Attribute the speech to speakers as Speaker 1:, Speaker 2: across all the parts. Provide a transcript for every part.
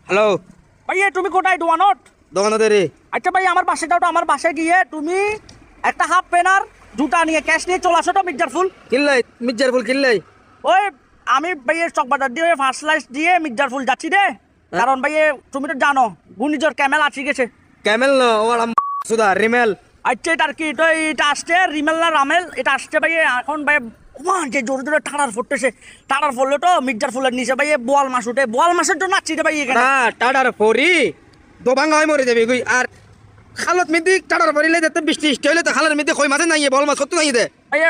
Speaker 1: Hello
Speaker 2: ভাইয়া তুমি কোথায় দোকানত?
Speaker 1: দোকানে রে।
Speaker 2: আচ্ছা ভাই আমার বাসায় যাও তো, আমার বাসায় গিয়ে তুমি একটা হাফ প্যান্ট জুতা নিয়ে ক্যাশ নিয়ে চলে আসো তো মির্জারফুল।
Speaker 1: কিনলাই মির্জার ফুল কিনলাই?
Speaker 2: ওই আমি ভাইয়ে চকবাজার দিয়ে ফার্স্ট লাইস দিয়ে মির্জারফুল যাচ্ছি রে, কারণ ভাইয়ে তুমি তো জানো ঘূর্ণিঝড় ক্যামেল আসি গেছে।
Speaker 1: ক্যামেল না ওরা সুদা রিমেল।
Speaker 2: আচ্ছা এটা আর কি, তো এটা আসছে রিমেল না রামেল, এটা আসছে ভাইয়ে এখন ভাই যে জোরে জোরে টাড়ার ফুটতেছে, টাড়ার ফুললে তো মির্জারফুলের নিচে ভাইয়ে বোয়াল মাছ উঠে, বোয়াল মাছের জন্য আসছি রে ভাই এখানে।
Speaker 1: না টাডার পরি দোবাঙ্গা হয়ে মরে যাবে কই। আর খালত মিদি টাডার পরি লাই দেখতে বৃষ্টি হইলে তো খালের মিদি কই মাছ নাই, বল মাছ কত নাই দে।
Speaker 2: ভাইয়ে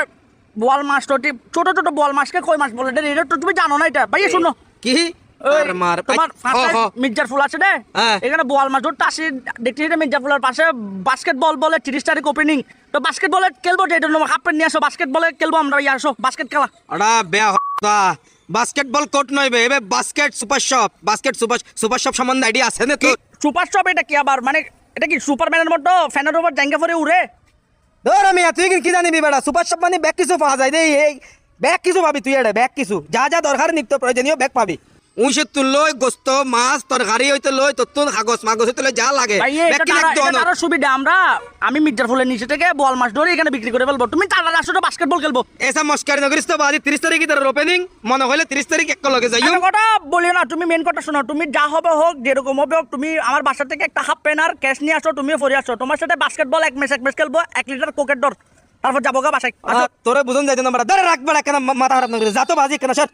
Speaker 2: বোয়াল মাছ তো ছোট ছোট বোয়াল মাছকে কই মাছ বলে এটা তো তুমি জানো না এটা ভাইয়ে। শুনো
Speaker 1: কি
Speaker 2: ওই
Speaker 1: আর মার
Speaker 2: তোমার মির্জারফুল আছে রে,
Speaker 1: হ্যাঁ।
Speaker 2: এখানে বোয়াল মাছ ধরতে আসি দেখছি মির্জারফুলের পাশে বাস্কেটবল বলে 30 তারিখ ওপেনিং, তো বাস্কেটবলে খেলবো যে হাফ প্যান্ট নিয়ে আসো, বাস্কেটবলে খেলবো আমরা, ইয়ে আসো বাস্কেট খেলা।
Speaker 1: আড়া বেয়া হদা বাস্কেটবল কোর্ট নয় বে, এবে basket super shop. Basket super shop সম্বন্ধে আইডিয়া আছে না তো?
Speaker 2: সুপার শপ এটা কি আবার, মানে এটা কি সুপারম্যানের মতো ফ্যানের উপর জাঙ্গা পরে উড়ে?
Speaker 1: ধর আমি তুই কি জানিবি বেটা? সুপার শপ মানে ব্যাগ কিছু পাওয়া যায় রে, এই ব্যাগ কিছু পাবি তুই, এটা ব্যাগ কিছু যা যা দরকার নিত্য প্রয়োজনীয় ব্যাগ পাবি। উইসে তুল লই গোস্ত মাছ তরকারি হইতে লই তোর কাগজ মাগজ হইতে লই যা লাগে
Speaker 2: ভাই
Speaker 1: ব্যাগ কি লাগতো না?
Speaker 2: আরো সুবিধা, আমি মির্জারফুলের নিচে থেকে বোয়াল মাছ ধরে এখানে বিক্রি করে ফেলবো, তুমি তারা আসো তো বাস্কেটবল খেলবো।
Speaker 1: এসা মস্কারি নগরিস তো বাজি 30 তারিখে তোর ওপেনিং মনে হইলে 30 তারিখ এক লগে যাইও।
Speaker 2: একটা কথা বলিও না, তুমি মেন কথা শোনো, তুমি যা হবে হোক যেরকম হবে হোক, তুমি আমার বাসা থেকে একটা হাফ প্যান্ট আর ক্যাশ নিয়ে আসো, তুমিও ফিরে আসো, তোমার সাথে বাস্কেটবল এক ম্যাচ খেলবো, 1 লিটার কোকের দর, তারপর যাবো গা বাসায়।
Speaker 1: তোরে বুঝন যাইতো না বেটা, ধরে রাখ বেটা কেন মাথা খারাপ না করে যা তো বাজি কেন স্যার।